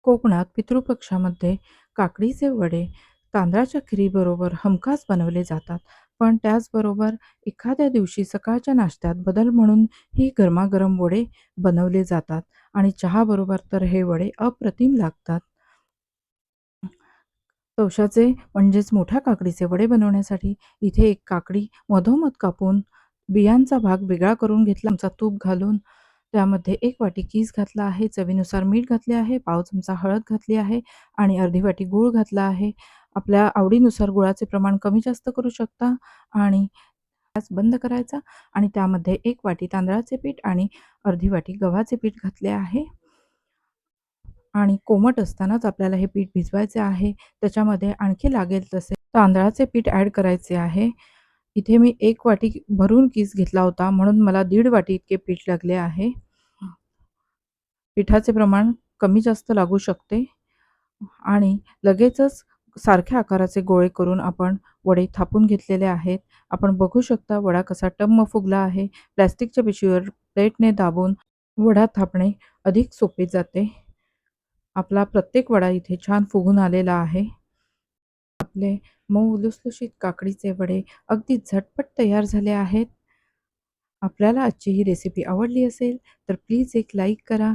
कोकणात पितृपक्षामध्ये काकडीचे वडे तांदळाच्या खिरीबरोबर हमखास बनवले जातात. पण त्याचबरोबर एखाद्या दिवशी सकाळच्या नाश्त्यात बदल म्हणून ही गरमागरम वडे बनवले जातात आणि चहाबरोबर तर हे वडे अप्रतिम लागतात. तवशाचे म्हणजेच मोठ्या काकडीचे वडे बनवण्यासाठी इथे एक काकडी मधोमध कापून बियांचा भाग वेगळा करून घेतला. चमचा तूप घालून त्यामध्ये 1 वाटी कीस घातला आहे, चवीनुसार मीठ घातले आहे, पाव चमचा हळद घातली आहे आणि अर्धी वाटी गूळ घातला आहे. आपल्या आवडीनुसार गुळाचे प्रमाण कमी जास्त करू शकता आणि गॅस बंद करायचा आणि त्यामध्ये 1 वाटी तांदळाचे पीठ आणि अर्धी वाटी गव्हाचे पीठ घातले आहे. आणि कोमट असतानाच आपल्याला हे पीठ भिजवायचे आहे. त्याच्यामध्ये आणखी लागेल तसे तांदळाचे पीठ ॲड करायचे आहे. इथे मी 1 वाटी भरून कीस घेतला होता म्हणून मला 1.5 वाटी इतके पीठ लागले आहे. पिठाचे प्रमाण कमी जास्त लागू शकते आणि लगेचच सारख्या आकाराचे गोळे करून आपण वडे थापून घेतलेले आहेत. आपण बघू शकता वडा कसा टम्म फुगला आहे. प्लास्टिकच्या पिशवीवर प्लेटने दाबून वडा थापणे अधिक सोपे जाते. आपला प्रत्येक वडा इथे छान फुगून आलेला आहे. आपले मऊ लुसलुशीत काकडीचे वडे अगदी झटपट तयार झाले आहेत. आपल्याला आजची ही रेसिपी आवडली असेल तर प्लीज एक लाईक करा.